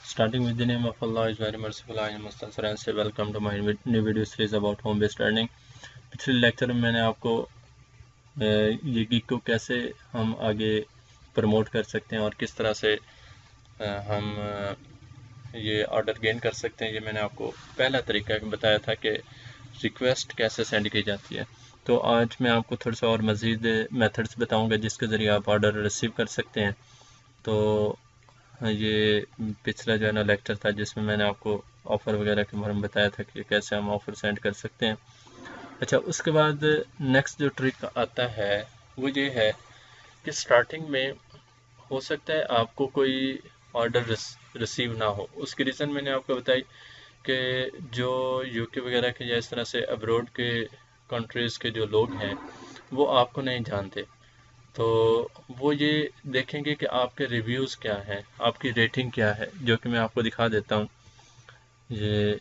Starting with the name of Allah is very merciful. I am Mustansir and say welcome to my new video series about home based learning. पिछले lecture में मैंने आपको ये gig को कैसे हम आगे प्रमोट कर सकते हैं और किस तरह से हम ये ऑर्डर गेन कर सकते हैं, ये मैंने आपको पहला तरीका बताया था कि रिक्वेस्ट कैसे सेंड की जाती है। तो आज मैं आपको थोड़ा सा और मज़ीद मेथड्स बताऊंगा जिसके ज़रिए आप ऑर्डर रिसीव कर सकते हैं। तो ये पिछला जो है ना लेक्चर था जिसमें मैंने आपको ऑफ़र वगैरह के बारे में बताया था कि कैसे हम ऑफ़र सेंड कर सकते हैं। अच्छा, उसके बाद नेक्स्ट जो ट्रिक आता है वो ये है कि स्टार्टिंग में हो सकता है आपको कोई ऑर्डर रिसीव ना हो। उसकी रीज़न मैंने आपको बताई कि जो यूके वगैरह के या इस तरह से अब्रॉड के कंट्रीज़ के जो लोग हैं वो आपको नहीं जानते, तो वो ये देखेंगे कि आपके रिव्यूज़ क्या हैं, आपकी रेटिंग क्या है, जो कि मैं आपको दिखा देता हूँ ये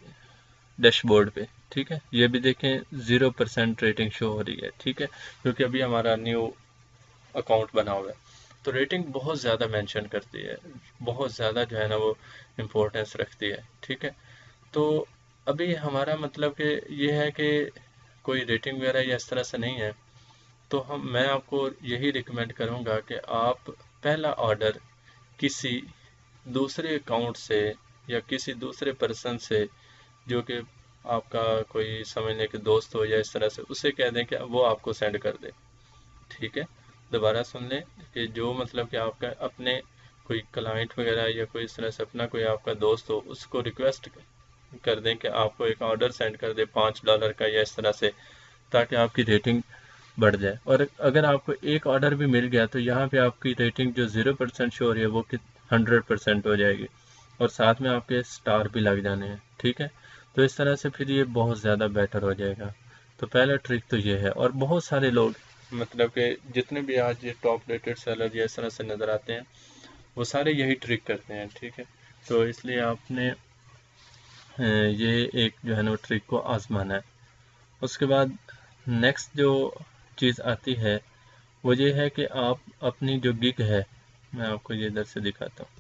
डैशबोर्ड पे। ठीक है, ये भी देखें 0% रेटिंग शो हो रही है। ठीक है, क्योंकि अभी हमारा न्यू अकाउंट बना हुआ है, तो रेटिंग बहुत ज़्यादा मेंशन करती है, बहुत ज़्यादा जो है ना वो इम्पोर्टेंस रखती है। ठीक है, तो अभी हमारा मतलब कि ये है कि कोई रेटिंग वगैरह या इस तरह से नहीं है, तो मैं आपको यही रिकमेंड करूँगा कि आप पहला ऑर्डर किसी दूसरे अकाउंट से या किसी दूसरे पर्सन से, जो कि आपका कोई समझ लें कि दोस्त हो या इस तरह से, उससे कह दें कि वो आपको सेंड कर दे। ठीक है, दोबारा सुन लें कि जो मतलब कि आपका अपने कोई क्लाइंट वगैरह या कोई इस तरह से अपना कोई आपका दोस्त हो, उसको रिक्वेस्ट कर दें कि आपको एक ऑर्डर सेंड कर दे $5 का या इस तरह से, ताकि आपकी रेटिंग बढ़ जाए। और अगर आपको एक ऑर्डर भी मिल गया तो यहाँ पे आपकी रेटिंग जो 0% शो हो रही है वो 100% हो जाएगी, और साथ में आपके स्टार भी लग जाने हैं। ठीक है, तो इस तरह से फिर ये बहुत ज़्यादा बेटर हो जाएगा। तो पहला ट्रिक तो ये है, और बहुत सारे लोग मतलब कि जितने भी आज ये टॉप रेटेड सेलर या इस तरह से नज़र आते हैं वो सारे यही ट्रिक करते हैं। ठीक है, तो इसलिए आपने ये एक जो है ना ट्रिक को आजमाना है। उसके बाद नेक्स्ट जो चीज़ आती है वो ये है कि आप अपनी जो गिग है, मैं आपको ये इधर से दिखाता हूँ।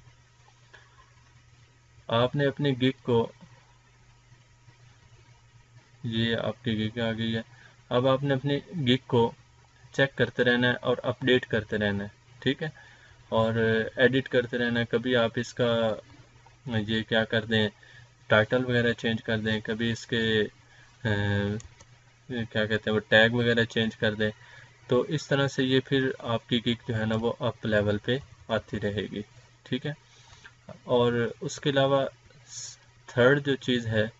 आपने अपनी गिग को, ये आपकी गिग आ गई है, अब आपने अपनी गिग को चेक करते रहना है और अपडेट करते रहना है। ठीक है, और एडिट करते रहना है। कभी आप इसका ये क्या कर दें, टाइटल वगैरह चेंज कर दें, कभी इसके क्या कहते हैं वो टैग वगैरह चेंज कर दें। तो इस तरह से ये फिर आपकी गिग जो है ना वो अप लेवल पे आती रहेगी। ठीक है, और उसके अलावा थर्ड जो चीज़ है,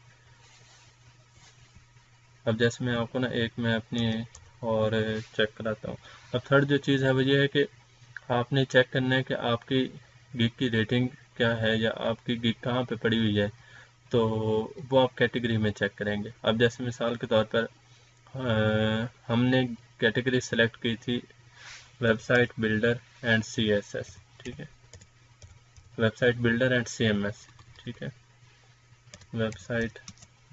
अब जैसे मैं आपको ना एक मैं अपनी और चेक कराता हूँ। अब थर्ड जो चीज़ है वो ये है कि आपने चेक करना है कि आपकी गिग की रेटिंग क्या है या आपकी गिग कहाँ पे पड़ी हुई है। तो वो आप कैटेगरी में चेक करेंगे। अब जैसे मिसाल के तौर पर हमने कैटेगरी सेलेक्ट की थी वेबसाइट बिल्डर एंड CSS। ठीक है, वेबसाइट बिल्डर एंड CMS। ठीक है, वेबसाइट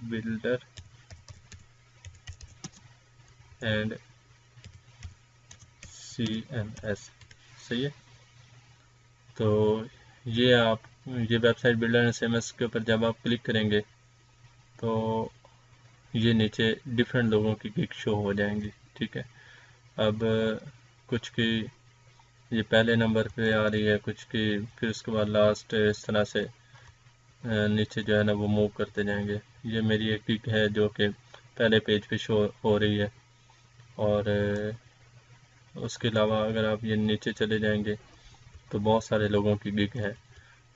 बिल्डर एंड CMS, सही है। तो ये आप ये वेबसाइट बिल्डर एंड CMS के ऊपर जब आप क्लिक करेंगे तो ये नीचे डिफरेंट लोगों की गिग शो हो जाएंगी। ठीक है, अब कुछ की ये पहले नंबर पे आ रही है, कुछ की फिर उसके बाद लास्ट, इस तरह से नीचे जो है ना वो मूव करते जाएंगे। ये मेरी एक गिग है जो कि पहले पेज पे शो हो रही है। और उसके अलावा अगर आप ये नीचे चले जाएंगे तो बहुत सारे लोगों की गिग है।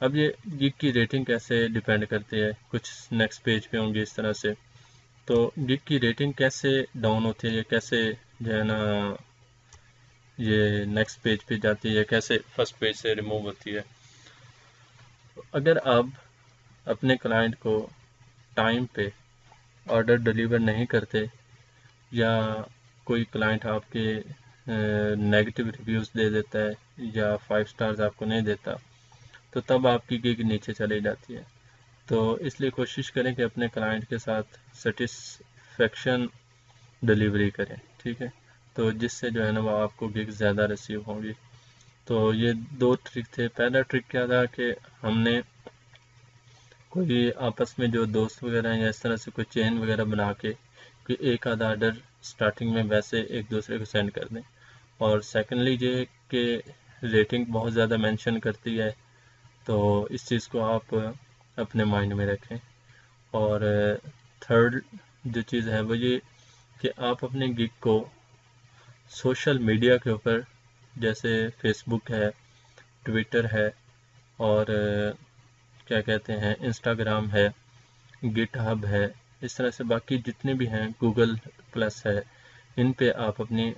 अब ये गिग की रेटिंग कैसे डिपेंड करती है, कुछ नेक्स्ट पेज पे होंगे इस तरह से। तो गिग की रेटिंग कैसे डाउन होती है, कैसे जो है ना ये नेक्स्ट पेज पे जाती है, कैसे फर्स्ट पेज से रिमूव होती है। अगर आप अपने क्लाइंट को टाइम पे ऑर्डर डिलीवर नहीं करते, या कोई क्लाइंट आपके नेगेटिव रिव्यूज़ दे देता है या 5 स्टार्स आपको नहीं देता, तो तब आपकी गिग नीचे चली जाती है। तो इसलिए कोशिश करें कि अपने क्लाइंट के साथ सेटिस्फेक्शन डिलीवरी करें। ठीक है, तो जिससे जो है ना वो आपको गिग ज़्यादा रिसीव होंगी। तो ये दो ट्रिक थे। पहला ट्रिक क्या था कि हमने کوئی آپس میں جو دوست وغیرہ ہیں یا اس طرح سے کوئی چین وغیرہ بنا کے کہ ایک آدھا آرڈر سٹارٹنگ میں ویسے ایک دوسرے کو سینڈ کر دیں. اور سیکنڈلی یہ کہ ریٹنگ بہت زیادہ مینشن کرتی ہے، تو اس چیز کو آپ اپنے مائنڈ میں رکھیں. اور تھرڈ جو چیز ہے وہ یہ کہ آپ اپنے گگ کو سوشل میڈیا کے اوپر، جیسے فیس بک ہے، ٹویٹر ہے، اور کیا کہتے ہیں انسٹاگرام ہے، گٹ ہب ہے، اس طرح سے باقی جتنے بھی ہیں، گوگل پلس ہے، ان پہ آپ اپنی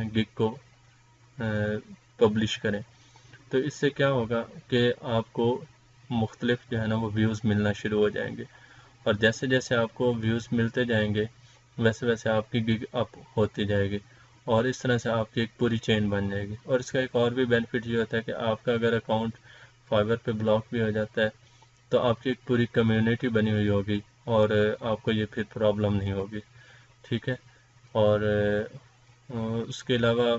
گگ کو پبلش کریں. تو اس سے کیا ہوگا کہ آپ کو مختلف جو ہے نا وہ ویوز ملنا شروع ہو جائیں گے، اور جیسے جیسے آپ کو ویوز ملتے جائیں گے ویسے ویسے آپ کی گگ اپ ہوتی جائے گی، اور اس طرح سے آپ کی ایک پوری چین بن جائے گی. اور اس کا ایک اور بھی بینیفٹ یہ ہوتا ہے کہ آپ کا اگر اکاؤنٹ فائور پہ بلاک بھی ہو جاتا ہے تو آپ کی ایک پوری کمیونٹی بنی ہوئی ہوگی، اور آپ کو یہ پھر پرابلم نہیں ہوگی. ٹھیک ہے. اور اس کے علاوہ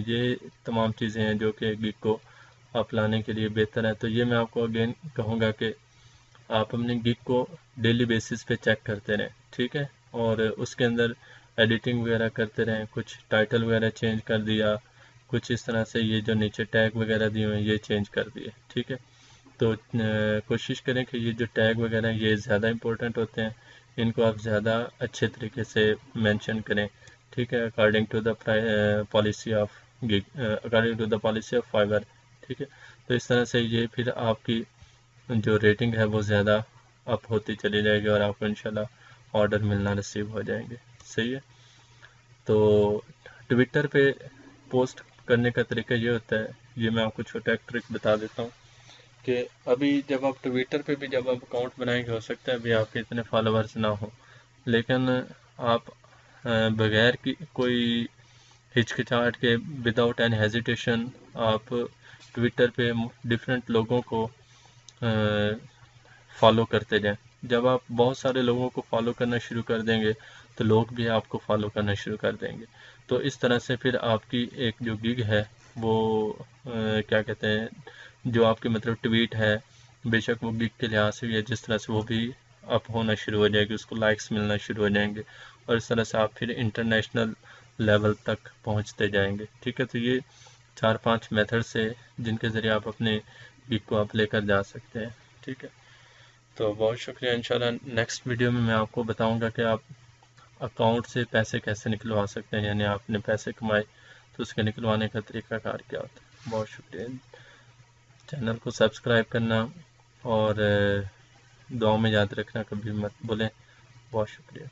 یہ تمام چیزیں ہیں جو کہ گگ کو آپ لانے کے لیے بہتر ہے. تو یہ میں آپ کو اگین کہوں گا کہ آپ اپنے گگ کو ڈیلی بیسس پہ چیک کرتے رہیں. ٹھیک ہے. اور اس کے اندر ایڈیٹنگ وغیرہ کرتے رہیں، کچھ ٹائٹل وغیرہ چینج کر دیا، کچھ اس طرح سے یہ جو نیچے ٹیگ وغیرہ دیے ہوئے ہیں یہ چینج کر دیے. ٹھیک ہے. تو کوشش کریں کہ یہ جو ٹیگ وغیرہ ہیں یہ زیادہ امپورٹنٹ ہوتے ہیں، ان کو آپ زیادہ اچھے طریقے سے مینشن کریں. ٹھیک ہے. According to the policy of gig, according to the policy of fibre. ٹھیک ہے. تو اس طرح سے یہ پھر آپ کی جو ریٹنگ ہے وہ زیادہ اپ ہوتی چلی جائے گی، اور آپ کو انشاءاللہ آرڈر ملنا نصیب ہو جائیں گے. صحیح ہے. تو ٹویٹر پہ پوسٹ کرنے کا طریقہ یہ ہوتا ہے، یہ میں آپ کو چھوٹا ایک ٹرک بتا دیتا ہوں کہ ابھی جب آپ ٹویٹر پہ بھی جب آپ اکاؤنٹ بنائیں گے، ہو سکتا ہے ابھی آپ کے اتنے فالوورز نہ ہوں، لیکن آپ بغیر کی کوئی ہچکچاہٹ کے، وداؤٹ این ہیزیٹیشن، آپ ٹویٹر پہ ڈفرینٹ لوگوں کو فالو کرتے جائیں. جب آپ بہت سارے لوگوں کو فالو کرنا شروع کر دیں گے تو لوگ بھی آپ کو فالو کرنا شروع کر دیں گے. تو اس طرح سے پھر آپ کی ایک جو گگ ہے وہ کیا کہتے ہیں، جو آپ کی مطلب ٹویٹ ہے، بے شک وہ گگ کے لحاظ سے ہے جس طرح سے وہ بھی اپ ہونا شروع ہو جائے گی، اس کو لائکس ملنا شروع ہو جائیں گے، اور اس طرح سے آپ پھر انٹرنیشنل لیول تک پہنچتے جائیں گے. ٹھیک ہے. تو یہ 4-5 میتھڈس ہے جن کے ذریعے آپ اپنے گگ کو آپ لے کر جا سکتے ہیں. ٹھیک ہے. تو بہت شکریہ. انشاءاللہ نیکسٹ ویڈیو میں آپ کو بتاؤں گا کہ آپ اکاؤنٹ سے پیسے کیسے نکلوا سکتے ہیں، یعنی آپ نے پیسے کمائے تو اس کے نکلوانے کا طریقہ کار کیا ہوتا ہے. بہت شکریہ. چینل کو سبسکرائب کرنا اور دعاؤں میں یاد رکھنا کبھی مت بھولیں. بہت شکریہ.